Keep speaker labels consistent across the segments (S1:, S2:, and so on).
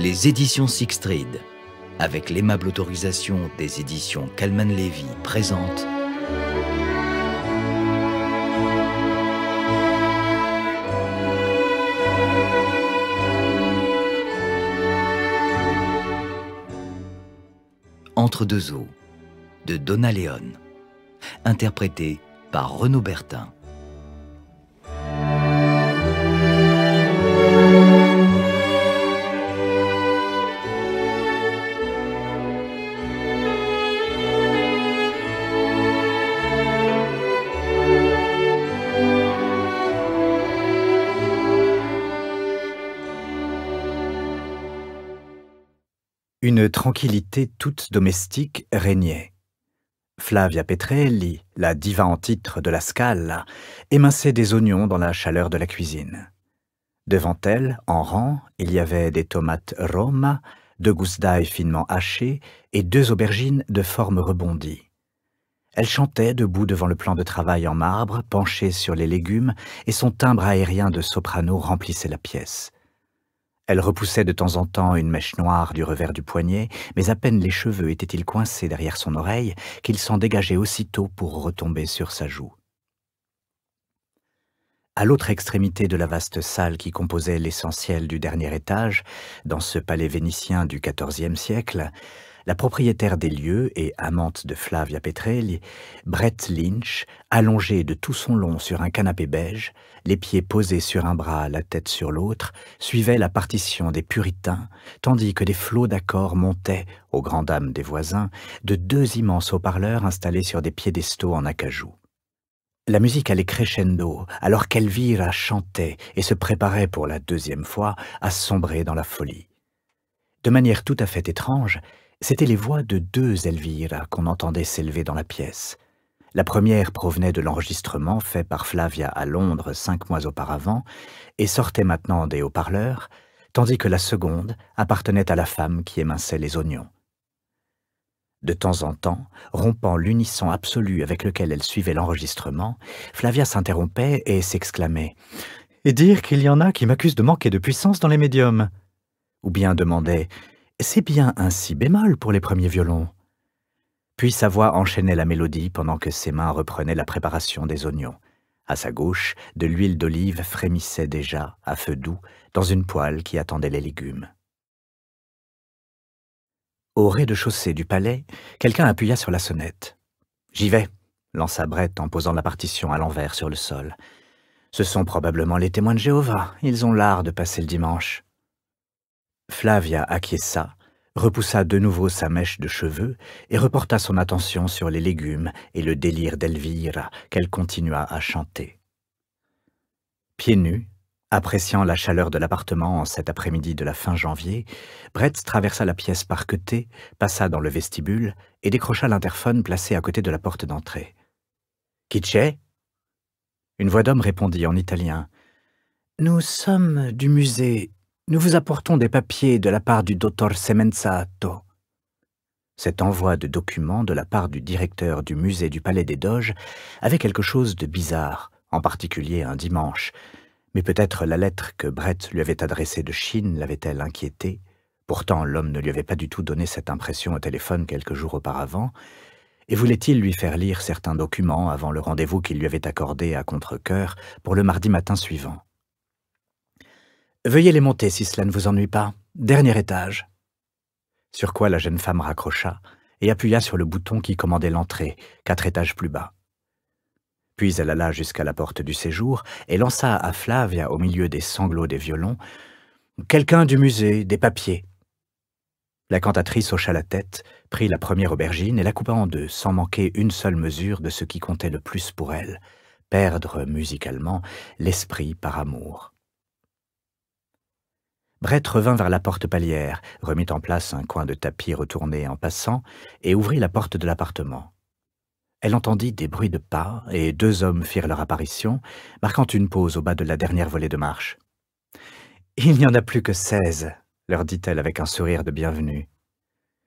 S1: Les éditions Sixtrid, avec l'aimable autorisation des éditions Calman Levy, présentent Entre deux eaux, de Donna Leon, interprété par Renaud Bertin.
S2: Une tranquillité toute domestique régnait. Flavia Petrelli, la diva en titre de la Scala, éminçait des oignons dans la chaleur de la cuisine. Devant elle, en rang, il y avait des tomates Roma, 2 gousses d'ail finement hachées et 2 aubergines de forme rebondie. Elle chantait debout devant le plan de travail en marbre, penchée sur les légumes, et son timbre aérien de soprano remplissait la pièce. Elle repoussait de temps en temps une mèche noire du revers du poignet, mais à peine les cheveux étaient-ils coincés derrière son oreille qu'ils s'en dégageaient aussitôt pour retomber sur sa joue. À l'autre extrémité de la vaste salle qui composait l'essentiel du dernier étage, dans ce palais vénitien du XIVe siècle, la propriétaire des lieux et amante de Flavia Petrelli, Brett Lynch, allongée de tout son long sur un canapé beige, les pieds posés sur un bras, la tête sur l'autre, suivait la partition des puritains, tandis que des flots d'accords montaient, aux grandes dames des voisins, de 2 immenses haut-parleurs installés sur des piédestaux en acajou. La musique allait crescendo, alors qu'Elvira chantait et se préparait pour la 2e fois à sombrer dans la folie. De manière tout à fait étrange, c'étaient les voix de 2 Elvira qu'on entendait s'élever dans la pièce. La première provenait de l'enregistrement fait par Flavia à Londres 5 mois auparavant et sortait maintenant des haut-parleurs, tandis que la seconde appartenait à la femme qui éminçait les oignons. De temps en temps, rompant l'unisson absolu avec lequel elle suivait l'enregistrement, Flavia s'interrompait et s'exclamait « Et dire qu'il y en a qui m'accusent de manquer de puissance dans les médiums » ou bien demandait « C'est bien un si bémol pour les premiers violons » Puis sa voix enchaînait la mélodie pendant que ses mains reprenaient la préparation des oignons. À sa gauche, de l'huile d'olive frémissait déjà, à feu doux, dans une poêle qui attendait les légumes. Au rez-de-chaussée du palais, quelqu'un appuya sur la sonnette. « J'y vais », lança Brett en posant la partition à l'envers sur le sol. « Ce sont probablement les témoins de Jéhovah, ils ont l'art de passer le dimanche. » Flavia acquiesça, repoussa de nouveau sa mèche de cheveux et reporta son attention sur les légumes et le délire d'Elvira qu'elle continua à chanter. Pieds nus, appréciant la chaleur de l'appartement en cet après-midi de la fin janvier, Brett traversa la pièce parquetée, passa dans le vestibule et décrocha l'interphone placé à côté de la porte d'entrée. « Qui c'è » Une voix d'homme répondit en italien. « Nous sommes du musée. Nous vous apportons des papiers de la part du dottor Semenzato. » Cet envoi de documents de la part du directeur du musée du Palais des Doges avait quelque chose de bizarre, en particulier un dimanche. Mais peut-être la lettre que Brett lui avait adressée de Chine l'avait-elle inquiété. Pourtant, l'homme ne lui avait pas du tout donné cette impression au téléphone quelques jours auparavant. Et voulait-il lui faire lire certains documents avant le rendez-vous qu'il lui avait accordé à contre-cœur pour le mardi matin suivant? « Veuillez les monter si cela ne vous ennuie pas. Dernier étage. » Sur quoi la jeune femme raccrocha et appuya sur le bouton qui commandait l'entrée, 4 étages plus bas. Puis elle alla jusqu'à la porte du séjour et lança à Flavia, au milieu des sanglots des violons, « Quelqu'un du musée, des papiers. » La cantatrice hocha la tête, prit la première aubergine et la coupa en 2, sans manquer une seule mesure de ce qui comptait le plus pour elle, perdre musicalement l'esprit par amour. Brett revint vers la porte palière, remit en place un coin de tapis retourné en passant et ouvrit la porte de l'appartement. Elle entendit des bruits de pas et 2 hommes firent leur apparition, marquant une pause au bas de la dernière volée de marche. « Il n'y en a plus que 16, » leur dit-elle avec un sourire de bienvenue.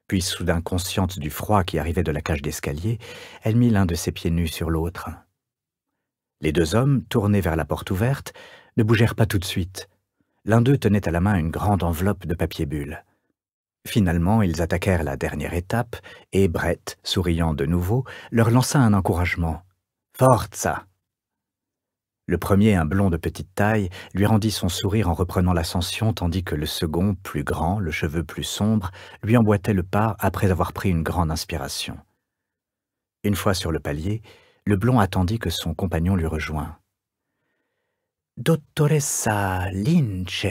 S2: Puis, soudain consciente du froid qui arrivait de la cage d'escalier, elle mit l'un de ses pieds nus sur l'autre. Les 2 hommes, tournés vers la porte ouverte, ne bougèrent pas tout de suite. L'un d'eux tenait à la main une grande enveloppe de papier bulle. Finalement, ils attaquèrent la dernière étape, et Brett, souriant de nouveau, leur lança un encouragement. « Forza !» Le premier, un blond de petite taille, lui rendit son sourire en reprenant l'ascension, tandis que le second, plus grand, le cheveu plus sombre, lui emboîtait le pas après avoir pris une grande inspiration. Une fois sur le palier, le blond attendit que son compagnon lui rejoint. « Dottoressa Lynch ?»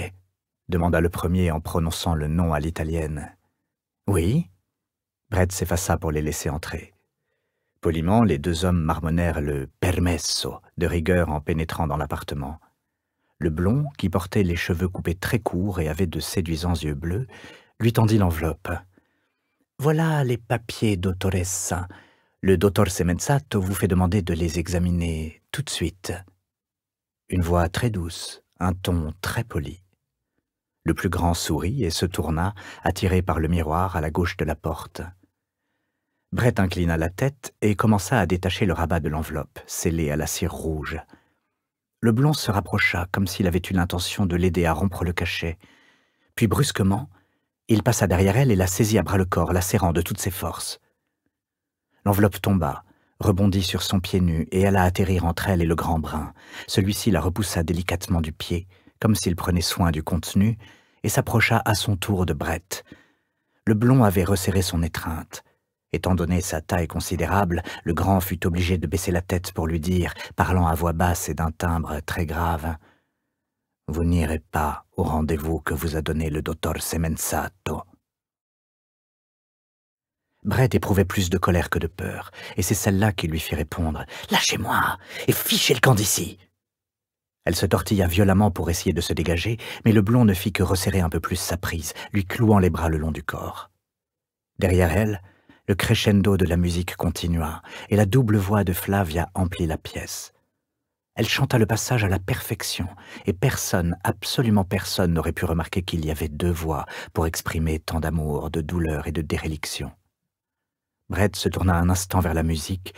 S2: demanda le premier en prononçant le nom à l'italienne. « Oui ?» Brett s'effaça pour les laisser entrer. Poliment, les deux hommes marmonnèrent le « permesso » de rigueur en pénétrant dans l'appartement. Le blond, qui portait les cheveux coupés très courts et avait de séduisants yeux bleus, lui tendit l'enveloppe. « Voilà les papiers, dottoressa. Le dottor Semenzato vous fait demander de les examiner tout de suite. » Une voix très douce, un ton très poli. Le plus grand sourit et se tourna, attiré par le miroir à la gauche de la porte. Brett inclina la tête et commença à détacher le rabat de l'enveloppe, scellé à la cire rouge. Le blond se rapprocha comme s'il avait eu l'intention de l'aider à rompre le cachet. Puis brusquement, il passa derrière elle et la saisit à bras-le-corps, la serrant de toutes ses forces. L'enveloppe tomba, rebondit sur son pied nu et alla atterrir entre elle et le grand brun. Celui-ci la repoussa délicatement du pied, comme s'il prenait soin du contenu, et s'approcha à son tour de Brett. Le blond avait resserré son étreinte. Étant donné sa taille considérable, le grand fut obligé de baisser la tête pour lui dire, parlant à voix basse et d'un timbre très grave, « Vous n'irez pas au rendez-vous que vous a donné le dottor Semenzato. » Brett éprouvait plus de colère que de peur, et c'est celle-là qui lui fit répondre, « Lâchez-moi et fichez le camp d'ici !» Elle se tortilla violemment pour essayer de se dégager, mais le blond ne fit que resserrer un peu plus sa prise, lui clouant les bras le long du corps. Derrière elle, le crescendo de la musique continua, et la double voix de Flavia emplit la pièce. Elle chanta le passage à la perfection, et personne, absolument personne, n'aurait pu remarquer qu'il y avait deux voix pour exprimer tant d'amour, de douleur et de déréliction. Brett se tourna un instant vers la musique,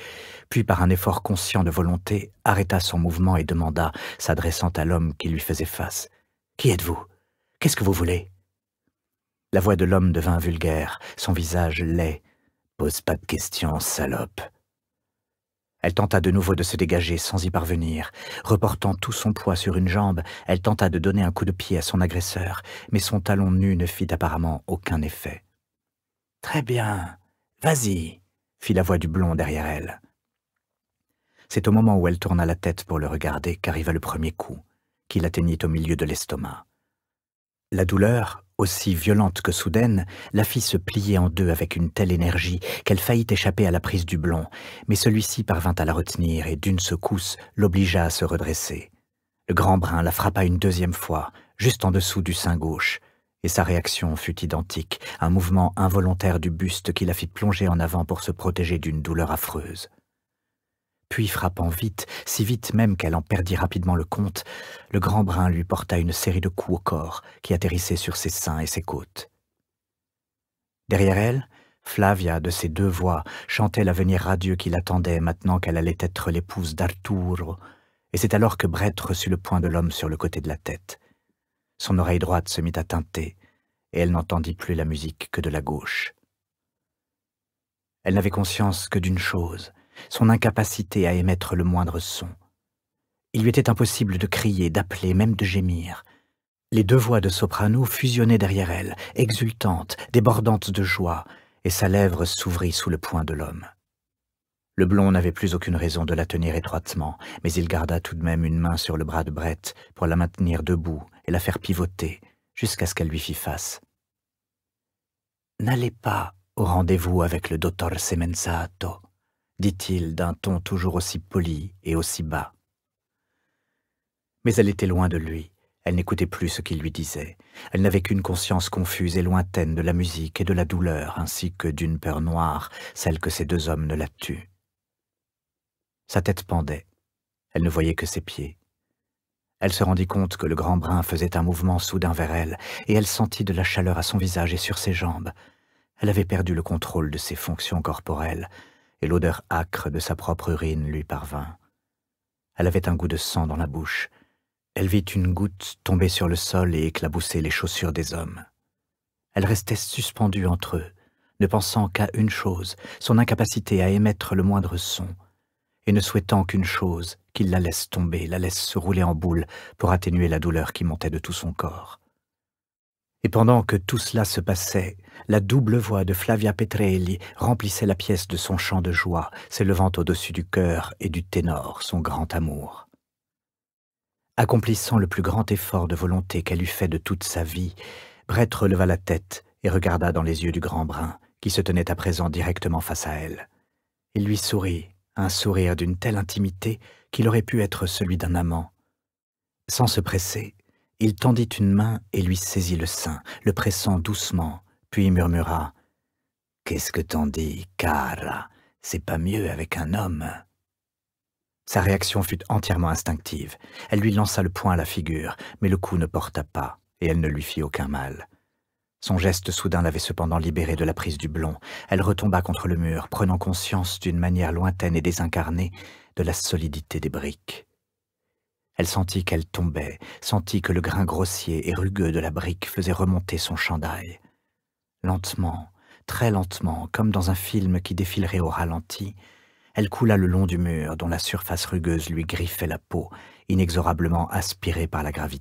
S2: puis par un effort conscient de volonté, arrêta son mouvement et demanda, s'adressant à l'homme qui lui faisait face, « Qui êtes-vous? Qu'est-ce que vous voulez ?» La voix de l'homme devint vulgaire, son visage laid. « Pose pas de questions, salope !» Elle tenta de nouveau de se dégager sans y parvenir. Reportant tout son poids sur une jambe, elle tenta de donner un coup de pied à son agresseur, mais son talon nu ne fit apparemment aucun effet. « Très bien. Vas-y !» fit la voix du blond derrière elle. C'est au moment où elle tourna la tête pour le regarder qu'arriva le premier coup, qui l'atteignit au milieu de l'estomac. La douleur, aussi violente que soudaine, la fit se plier en deux avec une telle énergie qu'elle faillit échapper à la prise du blond, mais celui-ci parvint à la retenir et d'une secousse l'obligea à se redresser. Le grand brun la frappa une deuxième fois, juste en dessous du sein gauche, et sa réaction fut identique, un mouvement involontaire du buste qui la fit plonger en avant pour se protéger d'une douleur affreuse. Puis, frappant vite, si vite même qu'elle en perdit rapidement le compte, le grand brun lui porta une série de coups au corps qui atterrissaient sur ses seins et ses côtes. Derrière elle, Flavia, de ses deux voix, chantait l'avenir radieux qui l'attendait maintenant qu'elle allait être l'épouse d'Arturo, et c'est alors que Brett reçut le poing de l'homme sur le côté de la tête. Son oreille droite se mit à tinter, et elle n'entendit plus la musique que de la gauche. Elle n'avait conscience que d'une chose, son incapacité à émettre le moindre son. Il lui était impossible de crier, d'appeler, même de gémir. Les deux voix de soprano fusionnaient derrière elle, exultantes, débordantes de joie, et sa lèvre s'ouvrit sous le poing de l'homme. Le blond n'avait plus aucune raison de la tenir étroitement, mais il garda tout de même une main sur le bras de Brett pour la maintenir debout et la faire pivoter jusqu'à ce qu'elle lui fît face. « N'allez pas au rendez-vous avec le dottor Semenzato », dit-il d'un ton toujours aussi poli et aussi bas. Mais elle était loin de lui, elle n'écoutait plus ce qu'il lui disait. Elle n'avait qu'une conscience confuse et lointaine de la musique et de la douleur, ainsi que d'une peur noire, celle que ces deux hommes ne la tuent. Sa tête pendait, elle ne voyait que ses pieds. Elle se rendit compte que le grand brun faisait un mouvement soudain vers elle, et elle sentit de la chaleur à son visage et sur ses jambes. Elle avait perdu le contrôle de ses fonctions corporelles, et l'odeur âcre de sa propre urine lui parvint. Elle avait un goût de sang dans la bouche. Elle vit une goutte tomber sur le sol et éclabousser les chaussures des hommes. Elle restait suspendue entre eux, ne pensant qu'à une chose, son incapacité à émettre le moindre son, et ne souhaitant qu'une chose, qu'il la laisse tomber, la laisse se rouler en boule pour atténuer la douleur qui montait de tout son corps. Et pendant que tout cela se passait, la double voix de Flavia Petrelli remplissait la pièce de son chant de joie, s'élevant au-dessus du chœur et du ténor, son grand amour. Accomplissant le plus grand effort de volonté qu'elle eût fait de toute sa vie, Brett releva la tête et regarda dans les yeux du grand brun, qui se tenait à présent directement face à elle. Il lui sourit, un sourire d'une telle intimité qu'il aurait pu être celui d'un amant. Sans se presser, il tendit une main et lui saisit le sein, le pressant doucement, puis murmura « Qu'est-ce que t'en dis, cara? C'est pas mieux avec un homme ?» Sa réaction fut entièrement instinctive. Elle lui lança le poing à la figure, mais le coup ne porta pas, et elle ne lui fit aucun mal. Son geste soudain l'avait cependant libérée de la prise du blond. Elle retomba contre le mur, prenant conscience d'une manière lointaine et désincarnée de la solidité des briques. Elle sentit qu'elle tombait, sentit que le grain grossier et rugueux de la brique faisait remonter son chandail. Lentement, très lentement, comme dans un film qui défilerait au ralenti, elle coula le long du mur dont la surface rugueuse lui griffait la peau, inexorablement aspirée par la gravité.